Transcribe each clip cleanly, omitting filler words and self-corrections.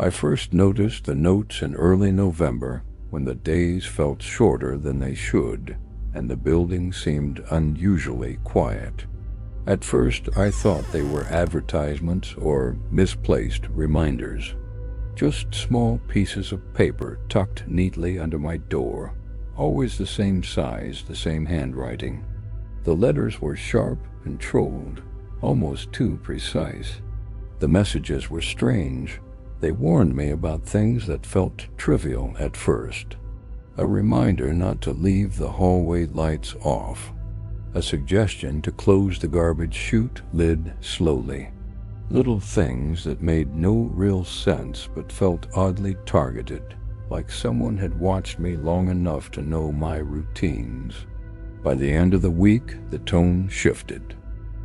I first noticed the notes in early November when the days felt shorter than they should, and the building seemed unusually quiet. At first, I thought they were advertisements or misplaced reminders. Just small pieces of paper tucked neatly under my door, always the same size, the same handwriting. The letters were sharp, controlled, almost too precise. The messages were strange. They warned me about things that felt trivial at first. A reminder not to leave the hallway lights off. A suggestion to close the garbage chute lid slowly. Little things that made no real sense but felt oddly targeted, like someone had watched me long enough to know my routines. By the end of the week, the tone shifted.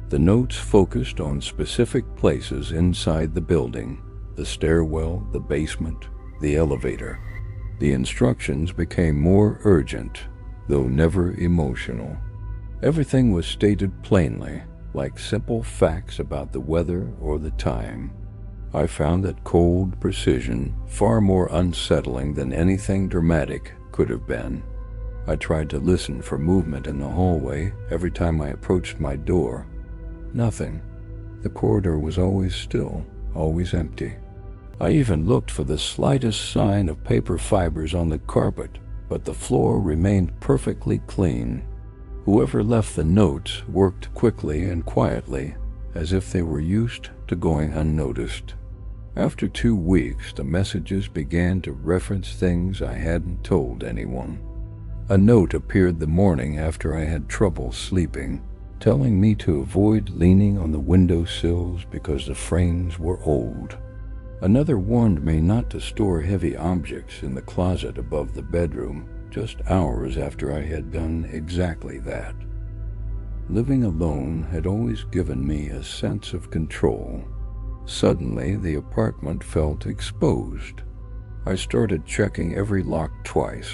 The notes focused on specific places inside the building: the stairwell, the basement, the elevator. The instructions became more urgent, though never emotional. Everything was stated plainly, like simple facts about the weather or the time. I found that cold precision far more unsettling than anything dramatic could have been. I tried to listen for movement in the hallway every time I approached my door. Nothing. The corridor was always still, always empty. I even looked for the slightest sign of paper fibers on the carpet, but the floor remained perfectly clean. Whoever left the notes worked quickly and quietly, as if they were used to going unnoticed. After 2 weeks, the messages began to reference things I hadn't told anyone. A note appeared the morning after I had trouble sleeping, telling me to avoid leaning on the windowsills because the frames were old. Another warned me not to store heavy objects in the closet above the bedroom, just hours after I had done exactly that. Living alone had always given me a sense of control. Suddenly, the apartment felt exposed. I started checking every lock twice.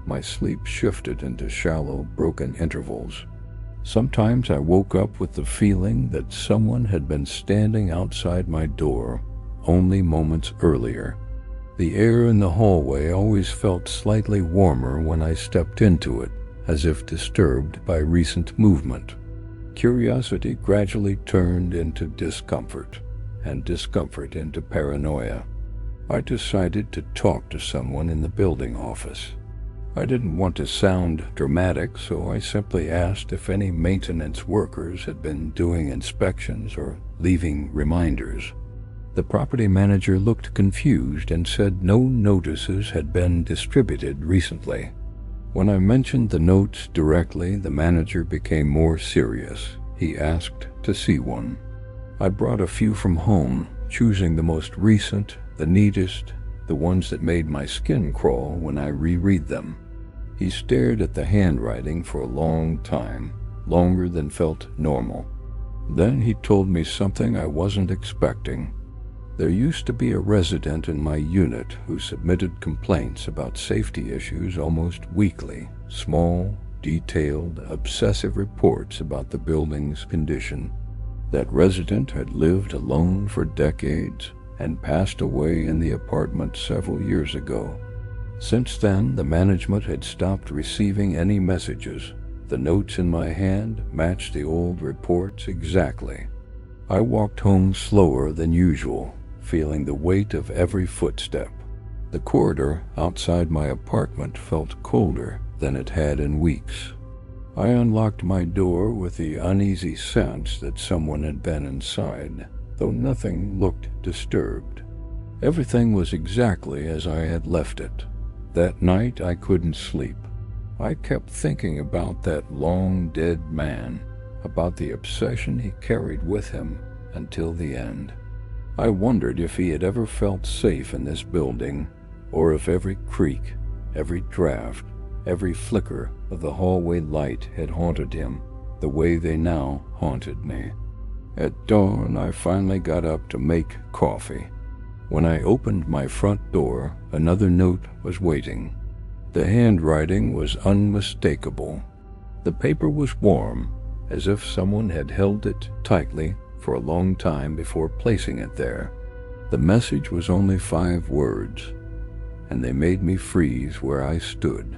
My sleep shifted into shallow, broken intervals. Sometimes I woke up with the feeling that someone had been standing outside my door only moments earlier. The air in the hallway always felt slightly warmer when I stepped into it, as if disturbed by recent movement. Curiosity gradually turned into discomfort, and discomfort into paranoia. I decided to talk to someone in the building office. I didn't want to sound dramatic, so I simply asked if any maintenance workers had been doing inspections or leaving reminders. The property manager looked confused and said no notices had been distributed recently. When I mentioned the notes directly, the manager became more serious. He asked to see one. I brought a few from home, choosing the most recent, the neatest, the ones that made my skin crawl when I reread them. He stared at the handwriting for a long time, longer than felt normal. Then he told me something I wasn't expecting. There used to be a resident in my unit who submitted complaints about safety issues almost weekly, small, detailed, obsessive reports about the building's condition. That resident had lived alone for decades and passed away in the apartment several years ago. Since then, the management had stopped receiving any messages. The notes in my hand matched the old reports exactly. I walked home slower than usual, feeling the weight of every footstep. The corridor outside my apartment felt colder than it had in weeks. I unlocked my door with the uneasy sense that someone had been inside, though nothing looked disturbed. Everything was exactly as I had left it. That night I couldn't sleep. I kept thinking about that long dead man, about the obsession he carried with him until the end. I wondered if he had ever felt safe in this building, or if every creak, every draft, every flicker of the hallway light had haunted him the way they now haunted me. At dawn, I finally got up to make coffee. When I opened my front door, another note was waiting. The handwriting was unmistakable. The paper was warm, as if someone had held it tightly for a long time before placing it there. The message was only 5 words, and they made me freeze where I stood.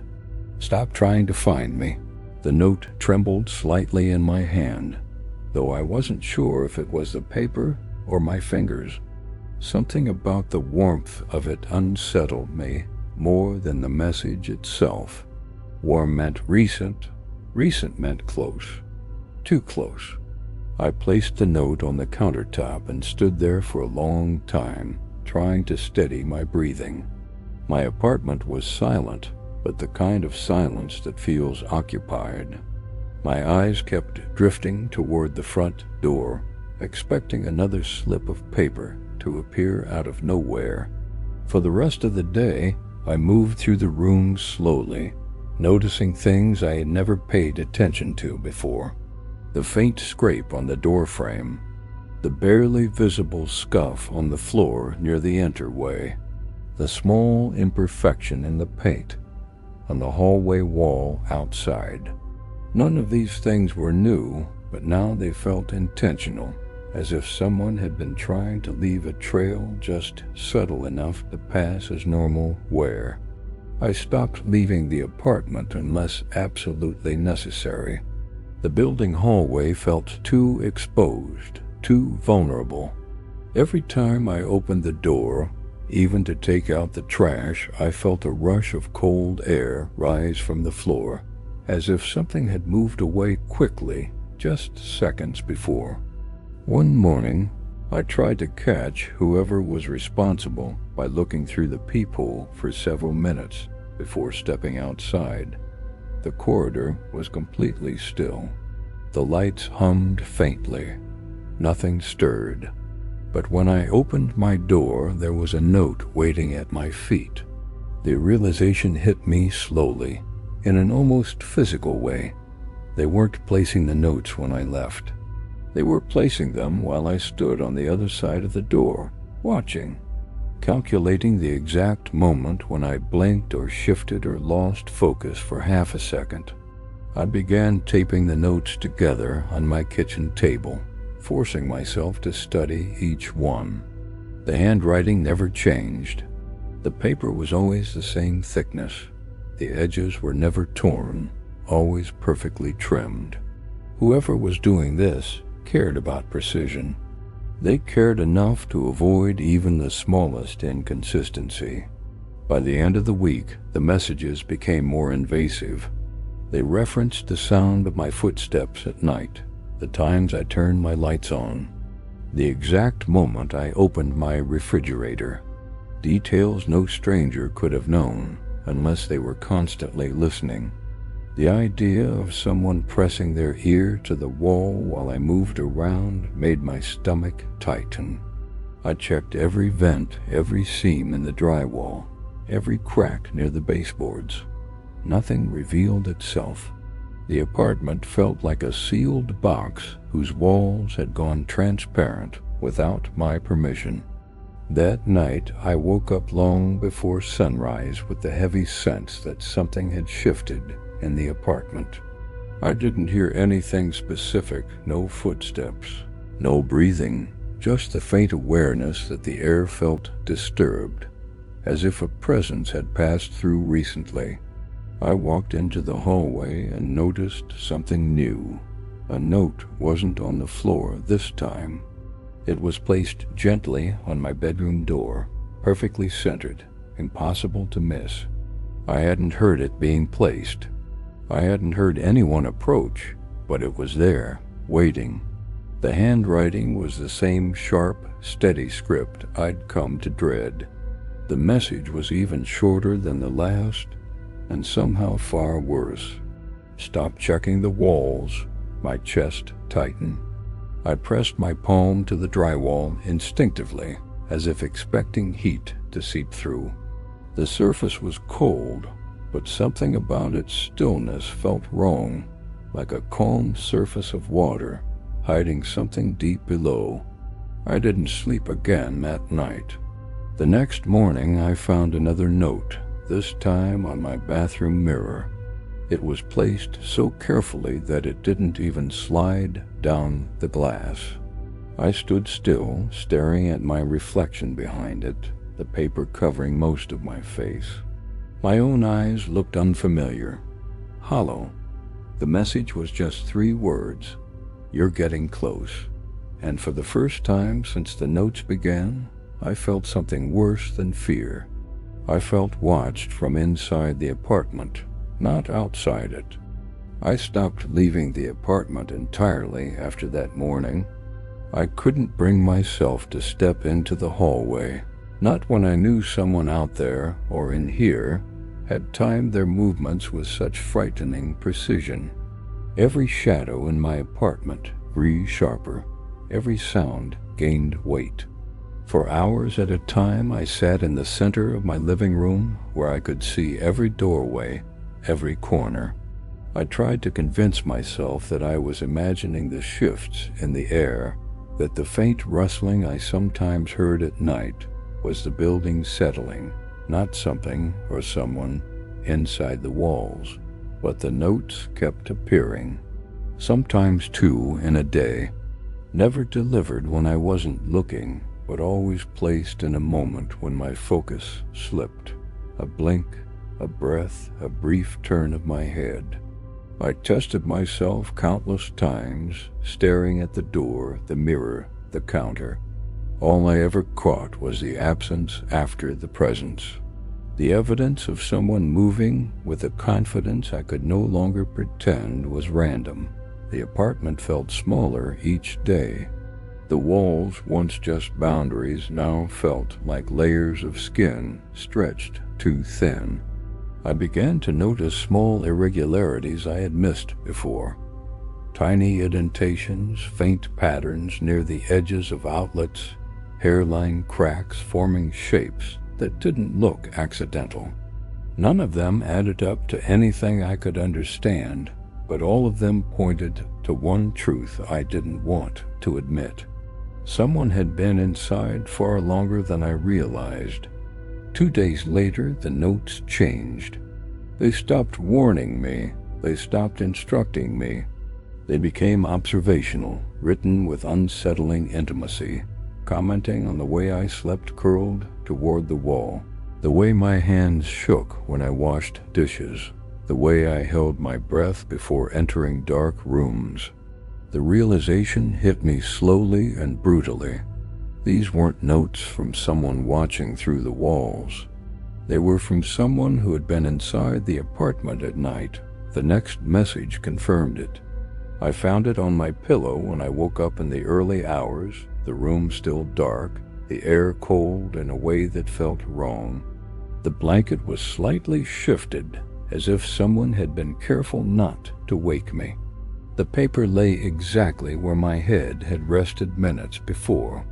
"Stop trying to find me." The note trembled slightly in my hand, though I wasn't sure if it was the paper or my fingers. Something about the warmth of it unsettled me more than the message itself. Warm meant recent, recent meant close, too close. I placed the note on the countertop and stood there for a long time, trying to steady my breathing. My apartment was silent, but the kind of silence that feels occupied. My eyes kept drifting toward the front door, expecting another slip of paper to appear out of nowhere. For the rest of the day, I moved through the rooms slowly, noticing things I had never paid attention to before. The faint scrape on the doorframe, the barely visible scuff on the floor near the entryway, the small imperfection in the paint on the hallway wall outside. None of these things were new, but now they felt intentional, as if someone had been trying to leave a trail just subtle enough to pass as normal wear. I stopped leaving the apartment unless absolutely necessary. The building hallway felt too exposed, too vulnerable. Every time I opened the door, even to take out the trash, I felt a rush of cold air rise from the floor, as if something had moved away quickly just seconds before. One morning, I tried to catch whoever was responsible by looking through the peephole for several minutes before stepping outside. The corridor was completely still. The lights hummed faintly. Nothing stirred. But when I opened my door, there was a note waiting at my feet. The realization hit me slowly, in an almost physical way. They weren't placing the notes when I left. They were placing them while I stood on the other side of the door, watching, calculating the exact moment when I blinked or shifted or lost focus for half a second. I began taping the notes together on my kitchen table, forcing myself to study each one. The handwriting never changed. The paper was always the same thickness. The edges were never torn, always perfectly trimmed. Whoever was doing this cared about precision. They cared enough to avoid even the smallest inconsistency. By the end of the week, the messages became more invasive. They referenced the sound of my footsteps at night, the times I turned my lights on, the exact moment I opened my refrigerator. Details no stranger could have known unless they were constantly listening. The idea of someone pressing their ear to the wall while I moved around made my stomach tighten. I checked every vent, every seam in the drywall, every crack near the baseboards. Nothing revealed itself. The apartment felt like a sealed box whose walls had gone transparent without my permission. That night, I woke up long before sunrise with the heavy sense that something had shifted in the apartment. I didn't hear anything specific, no footsteps, no breathing, just the faint awareness that the air felt disturbed, as if a presence had passed through recently. I walked into the hallway and noticed something new. A note wasn't on the floor this time. It was placed gently on my bedroom door, perfectly centered, impossible to miss. I hadn't heard it being placed. I hadn't heard anyone approach, but it was there, waiting. The handwriting was the same sharp, steady script I'd come to dread. The message was even shorter than the last, and somehow far worse. Stop checking the walls. My chest tightened. I pressed my palm to the drywall instinctively, as if expecting heat to seep through. The surface was cold, but something about its stillness felt wrong, like a calm surface of water, hiding something deep below. I didn't sleep again that night. The next morning I found another note, this time on my bathroom mirror. It was placed so carefully that it didn't even slide down the glass. I stood still, staring at my reflection behind it, the paper covering most of my face. My own eyes looked unfamiliar, hollow. The message was just 3 words: "You're getting close." And for the first time since the notes began, I felt something worse than fear. I felt watched from inside the apartment, not outside it. I stopped leaving the apartment entirely after that morning. I couldn't bring myself to step into the hallway, not when I knew someone out there, or in here, had timed their movements with such frightening precision. Every shadow in my apartment grew sharper. Every sound gained weight. For hours at a time, I sat in the center of my living room where I could see every doorway, every corner. I tried to convince myself that I was imagining the shifts in the air, that the faint rustling I sometimes heard at night was the building settling, not something or someone inside the walls. But the notes kept appearing, sometimes 2 in a day, never delivered when I wasn't looking, but always placed in a moment when my focus slipped. A blink, a breath, a brief turn of my head. I tested myself countless times, staring at the door, the mirror, the counter. All I ever caught was the absence after the presence. The evidence of someone moving with a confidence I could no longer pretend was random. The apartment felt smaller each day. The walls, once just boundaries, now felt like layers of skin stretched too thin. I began to notice small irregularities I had missed before. Tiny indentations, faint patterns near the edges of outlets, hairline cracks forming shapes that didn't look accidental. None of them added up to anything I could understand, but all of them pointed to one truth I didn't want to admit. Someone had been inside far longer than I realized. 2 days later, the notes changed. They stopped warning me. They stopped instructing me. They became observational, written with unsettling intimacy, commenting on the way I slept curled toward the wall, the way my hands shook when I washed dishes, the way I held my breath before entering dark rooms. The realization hit me slowly and brutally. These weren't notes from someone watching through the walls. They were from someone who had been inside the apartment at night. The next message confirmed it. I found it on my pillow when I woke up in the early hours, the room still dark, the air cold in a way that felt wrong. The blanket was slightly shifted, as if someone had been careful not to wake me. The paper lay exactly where my head had rested minutes before.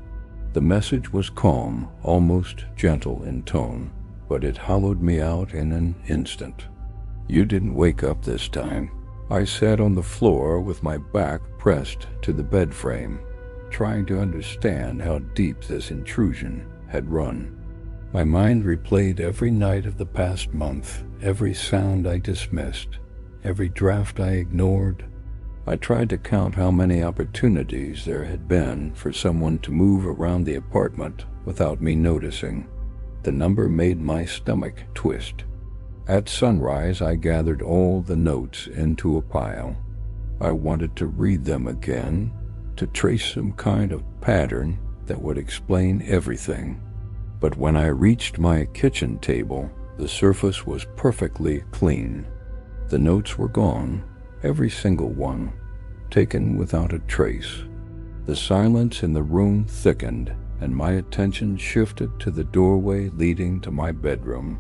The message was calm, almost gentle in tone, but it hollowed me out in an instant. "You didn't wake up this time." I sat on the floor with my back pressed to the bed frame, trying to understand how deep this intrusion had run. My mind replayed every night of the past month, every sound I dismissed, every draft I ignored. I tried to count how many opportunities there had been for someone to move around the apartment without me noticing. The number made my stomach twist. At sunrise, I gathered all the notes into a pile. I wanted to read them again, to trace some kind of pattern that would explain everything. But when I reached my kitchen table, the surface was perfectly clean. The notes were gone, every single one, taken without a trace. The silence in the room thickened, and my attention shifted to the doorway leading to my bedroom.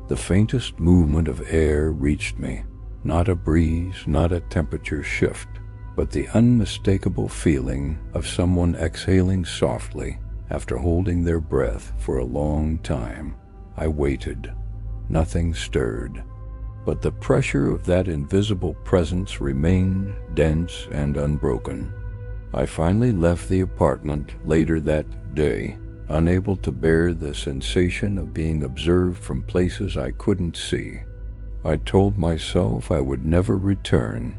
The faintest movement of air reached me, not a breeze, not a temperature shift, but the unmistakable feeling of someone exhaling softly after holding their breath for a long time. I waited. Nothing stirred, but the pressure of that invisible presence remained dense and unbroken. I finally left the apartment later that day, unable to bear the sensation of being observed from places I couldn't see. I told myself I would never return.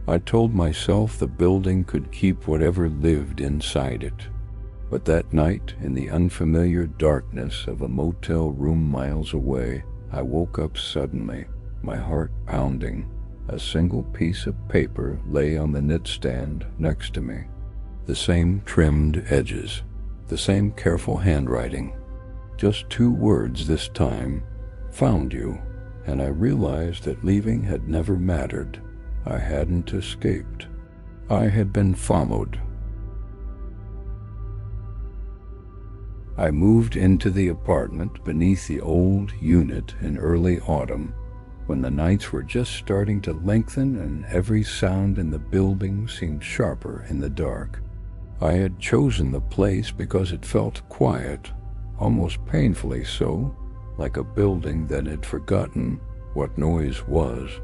I told myself the building could keep whatever lived inside it. But that night, in the unfamiliar darkness of a motel room miles away, I woke up suddenly, my heart pounding. A single piece of paper lay on the nightstand next to me. The same trimmed edges, the same careful handwriting. Just 2 words this time, "Found you," and I realized that leaving had never mattered. I hadn't escaped. I had been followed. I moved into the apartment beneath the old unit in early autumn, when the nights were just starting to lengthen and every sound in the building seemed sharper in the dark. I had chosen the place because it felt quiet, almost painfully so, like a building that had forgotten what noise was.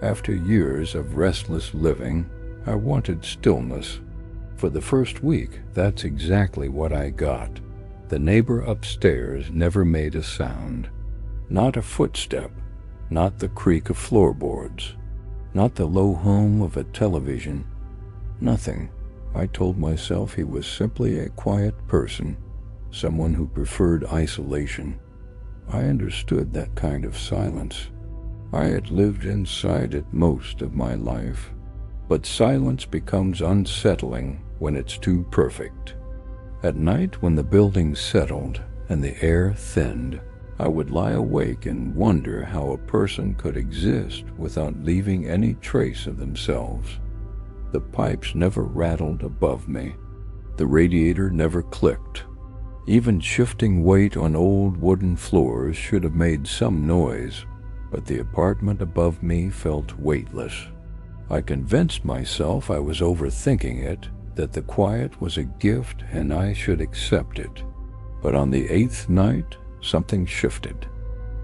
After years of restless living, I wanted stillness. For the first week, that's exactly what I got. The neighbor upstairs never made a sound. Not a footstep, not the creak of floorboards, not the low hum of a television. Nothing. I told myself he was simply a quiet person, someone who preferred isolation. I understood that kind of silence. I had lived inside it most of my life. But silence becomes unsettling when it's too perfect. At night, when the building settled and the air thinned, I would lie awake and wonder how a person could exist without leaving any trace of themselves. The pipes never rattled above me. The radiator never clicked. Even shifting weight on old wooden floors should have made some noise, but the apartment above me felt weightless. I convinced myself I was overthinking it, that the quiet was a gift and I should accept it. But on the 8th night, something shifted.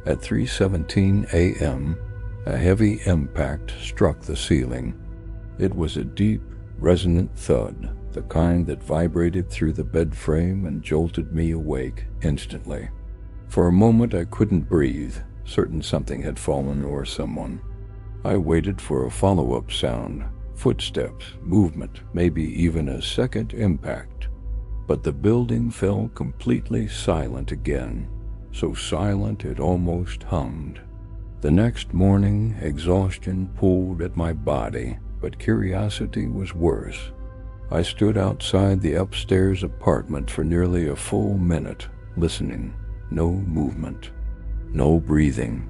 At 3:17 a.m., a heavy impact struck the ceiling. It was a deep, resonant thud, the kind that vibrated through the bed frame and jolted me awake instantly. For a moment I couldn't breathe, certain something had fallen or someone. I waited for a follow-up sound, footsteps, movement, maybe even a second impact. But the building fell completely silent again, so silent it almost hummed. The next morning, exhaustion pulled at my body, but curiosity was worse. I stood outside the upstairs apartment for nearly a full minute, listening. No movement. No breathing.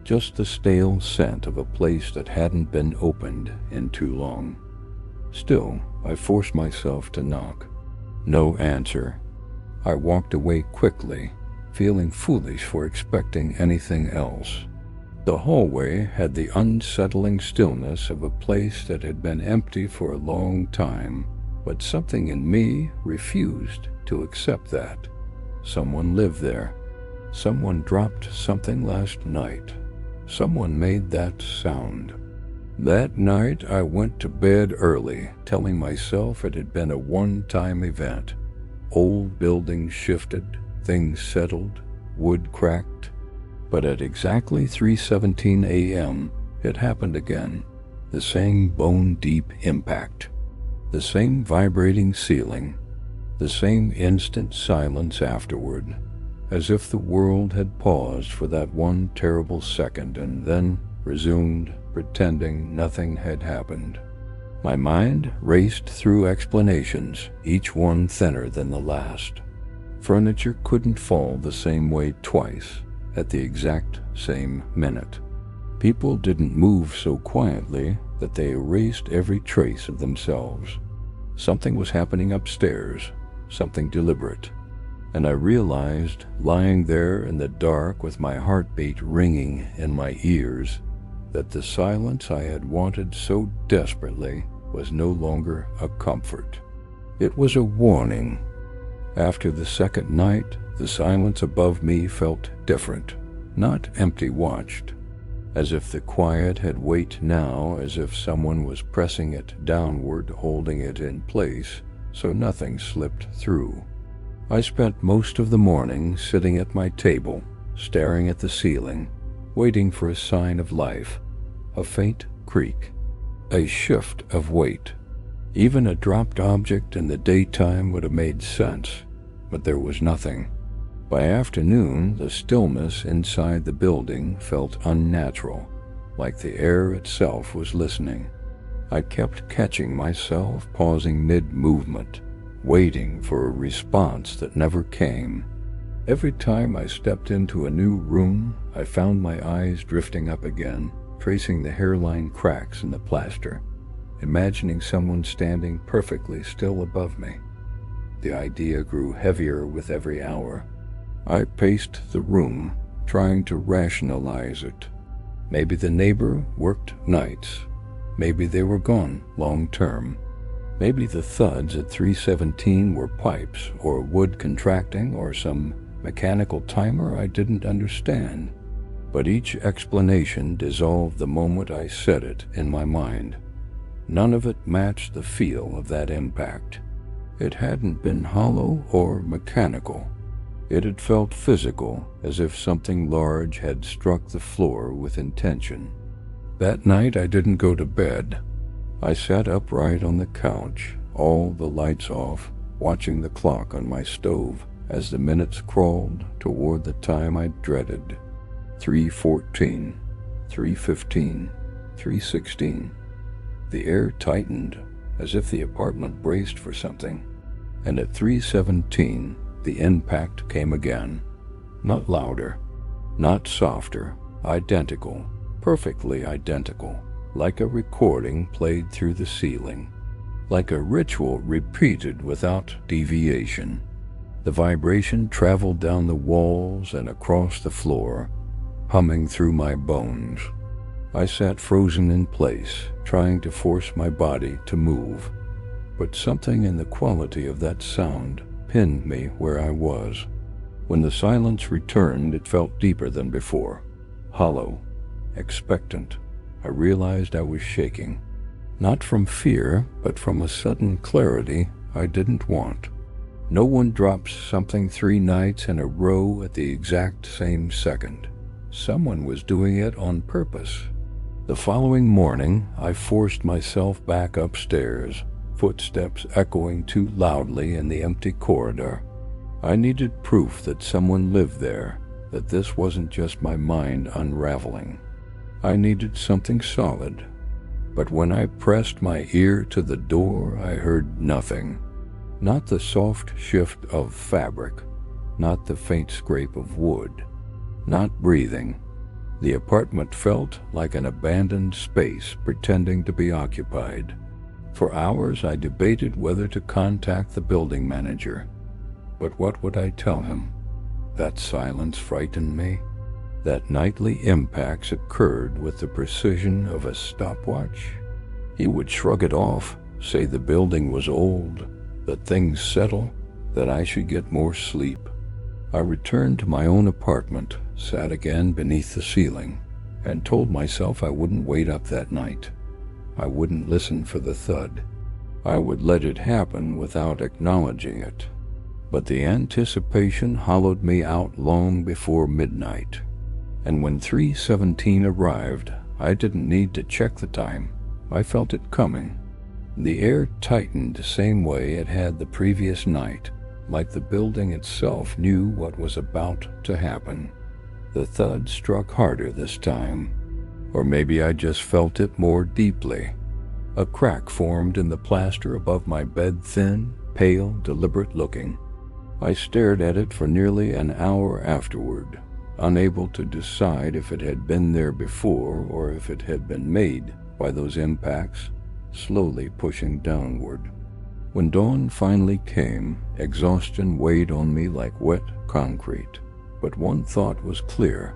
Just the stale scent of a place that hadn't been opened in too long. Still, I forced myself to knock. No answer. I walked away quickly, feeling foolish for expecting anything else. The hallway had the unsettling stillness of a place that had been empty for a long time, but something in me refused to accept that. Someone lived there. Someone dropped something last night. Someone made that sound. That night I went to bed early, telling myself it had been a one-time event. Old buildings shifted, things settled, wood cracked. But at exactly 3:17 a.m., it happened again. The same bone-deep impact. The same vibrating ceiling. The same instant silence afterward. As if the world had paused for that one terrible second and then resumed, pretending nothing had happened. My mind raced through explanations, each one thinner than the last. Furniture couldn't fall the same way twice, at the exact same minute. People didn't move so quietly that they erased every trace of themselves. Something was happening upstairs, something deliberate. And I realized, lying there in the dark with my heartbeat ringing in my ears, that the silence I had wanted so desperately was no longer a comfort. It was a warning. After the second night, the silence above me felt different, not empty-watched, as if the quiet had weight now, as if someone was pressing it downward, holding it in place, so nothing slipped through. I spent most of the morning sitting at my table, staring at the ceiling, waiting for a sign of life, a faint creak. A shift of weight. Even a dropped object in the daytime would have made sense, but there was nothing. By afternoon, the stillness inside the building felt unnatural, like the air itself was listening. I kept catching myself pausing mid-movement, waiting for a response that never came. Every time I stepped into a new room, I found my eyes drifting up again, tracing the hairline cracks in the plaster, imagining someone standing perfectly still above me. The idea grew heavier with every hour. I paced the room, trying to rationalize it. Maybe the neighbor worked nights. Maybe they were gone long term. Maybe the thuds at 317 were pipes or wood contracting or some mechanical timer I didn't understand. But each explanation dissolved the moment I said it in my mind. None of it matched the feel of that impact. It hadn't been hollow or mechanical. It had felt physical, as if something large had struck the floor with intention. That night I didn't go to bed. I sat upright on the couch, all the lights off, watching the clock on my stove as the minutes crawled toward the time I dreaded. 3:14, 3:15, 3:16. The air tightened, as if the apartment braced for something. And at 3:17, the impact came again. Not louder, not softer, identical, perfectly identical, like a recording played through the ceiling, like a ritual repeated without deviation. The vibration traveled down the walls and across the floor, humming through my bones. I sat frozen in place, trying to force my body to move, but something in the quality of that sound pinned me where I was. When the silence returned, it felt deeper than before, hollow, expectant. I realized I was shaking, not from fear, but from a sudden clarity I didn't want. No one drops something 3 nights in a row at the exact same second. Someone was doing it on purpose. The following morning, I forced myself back upstairs, footsteps echoing too loudly in the empty corridor. I needed proof that someone lived there, that this wasn't just my mind unraveling. I needed something solid. But when I pressed my ear to the door, I heard nothing. Not the soft shift of fabric, not the faint scrape of wood, not breathing. The apartment felt like an abandoned space pretending to be occupied. For hours I debated whether to contact the building manager. But what would I tell him? That silence frightened me. That nightly impacts occurred with the precision of a stopwatch. He would shrug it off, say the building was old, that things settle, that I should get more sleep. I returned to my own apartment, sat again beneath the ceiling, and told myself I wouldn't wait up that night. I wouldn't listen for the thud. I would let it happen without acknowledging it. But the anticipation hollowed me out long before midnight. And when 3:17 arrived, I didn't need to check the time. I felt it coming. The air tightened the same way it had the previous night, like the building itself knew what was about to happen. The thud struck harder this time, or maybe I just felt it more deeply. A crack formed in the plaster above my bed, thin, pale, deliberate looking. I stared at it for nearly an hour afterward, unable to decide if it had been there before or if it had been made by those impacts, slowly pushing downward. When dawn finally came, exhaustion weighed on me like wet concrete. But one thought was clear.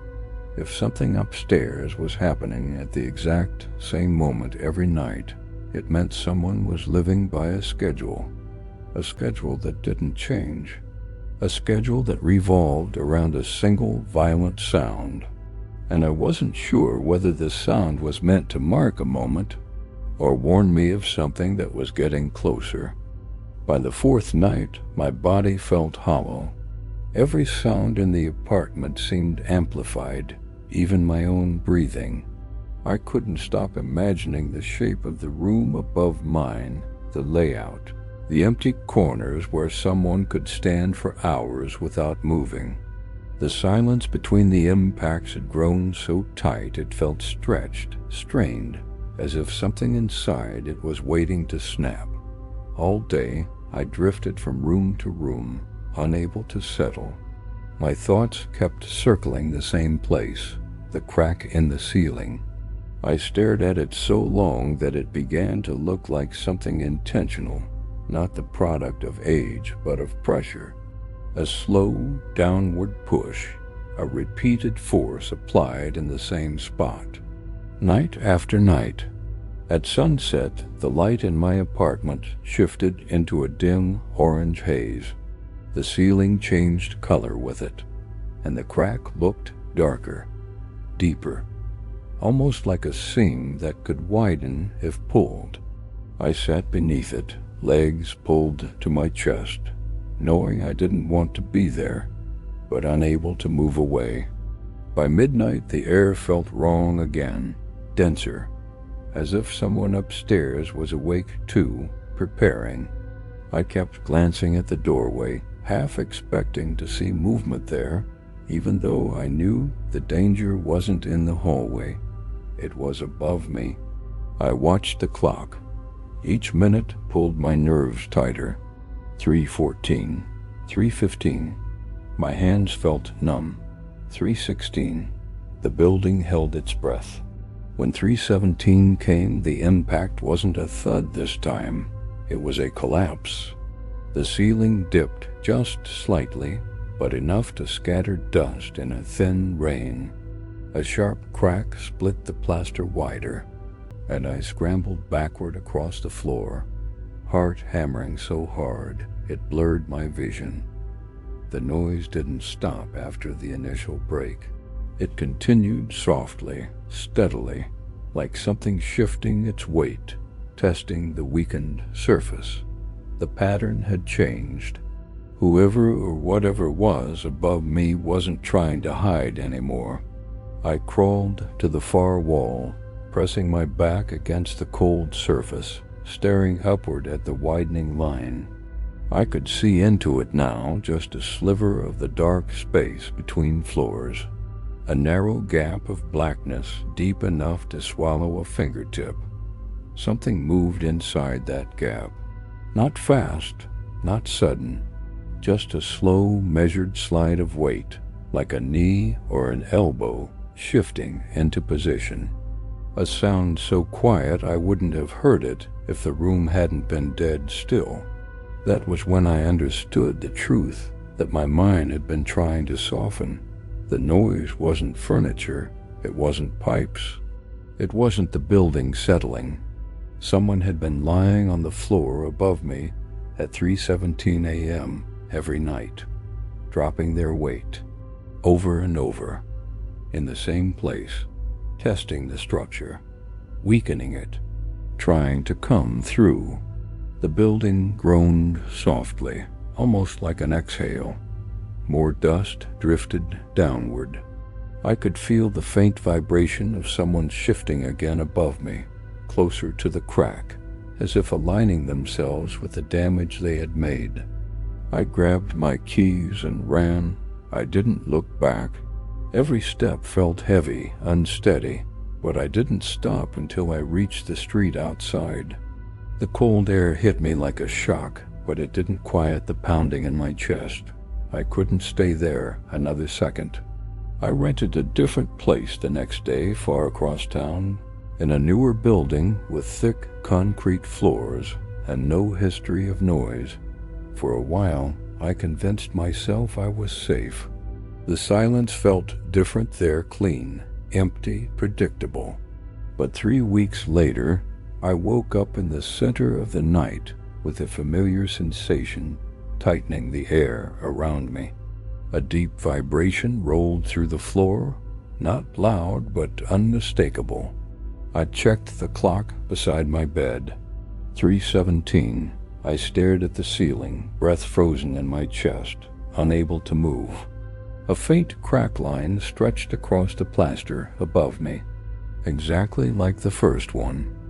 If something upstairs was happening at the exact same moment every night, it meant someone was living by a schedule that didn't change, a schedule that revolved around a single violent sound. And I wasn't sure whether this sound was meant to mark a moment or warn me of something that was getting closer. By the 4th night, my body felt hollow. Every sound in the apartment seemed amplified, even my own breathing. I couldn't stop imagining the shape of the room above mine, the layout, the empty corners where someone could stand for hours without moving. The silence between the impacts had grown so tight it felt stretched, strained, as if something inside it was waiting to snap. All day, I drifted from room to room, unable to settle. My thoughts kept circling the same place, the crack in the ceiling. I stared at it so long that it began to look like something intentional, not the product of age but of pressure. A slow, downward push, a repeated force applied in the same spot. Night after night. At sunset, the light in my apartment shifted into a dim orange haze. The ceiling changed color with it, and the crack looked darker, deeper, almost like a seam that could widen if pulled. I sat beneath it, legs pulled to my chest, knowing I didn't want to be there, but unable to move away. By midnight, the air felt wrong again, denser, as if someone upstairs was awake too, preparing. I kept glancing at the doorway, half expecting to see movement there, even though I knew the danger wasn't in the hallway. It was above me. I watched the clock. Each minute pulled my nerves tighter. 3:14, 3:15. My hands felt numb. 3:16. The building held its breath. When 3:17 came, the impact wasn't a thud this time. It was a collapse. The ceiling dipped just slightly, but enough to scatter dust in a thin rain. A sharp crack split the plaster wider, and I scrambled backward across the floor, heart hammering so hard it blurred my vision. The noise didn't stop after the initial break. It continued softly, steadily, like something shifting its weight, testing the weakened surface. The pattern had changed. Whoever or whatever was above me wasn't trying to hide anymore. I crawled to the far wall, pressing my back against the cold surface, staring upward at the widening line. I could see into it now, just a sliver of the dark space between floors. A narrow gap of blackness deep enough to swallow a fingertip. Something moved inside that gap. Not fast, not sudden, just a slow, measured slide of weight, like a knee or an elbow shifting into position. A sound so quiet I wouldn't have heard it if the room hadn't been dead still. That was when I understood the truth that my mind had been trying to soften. The noise wasn't furniture, it wasn't pipes, it wasn't the building settling. Someone had been lying on the floor above me at 3:17 a.m. every night, dropping their weight, over and over, in the same place, testing the structure, weakening it, trying to come through. The building groaned softly, almost like an exhale. More dust drifted downward. I could feel the faint vibration of someone shifting again above me, closer to the crack, as if aligning themselves with the damage they had made. I grabbed my keys and ran. I didn't look back. Every step felt heavy, unsteady, but I didn't stop until I reached the street outside. The cold air hit me like a shock, but it didn't quiet the pounding in my chest. I couldn't stay there another second. I rented a different place the next day far across town, in a newer building with thick concrete floors and no history of noise. For a while, I convinced myself I was safe. The silence felt different there, clean, empty, predictable. But 3 weeks later, I woke up in the center of the night with a familiar sensation tightening the air around me. A deep vibration rolled through the floor, not loud but unmistakable. I checked the clock beside my bed. 3:17. I stared at the ceiling, breath frozen in my chest, unable to move. A faint crack line stretched across the plaster above me. exactly like the first one.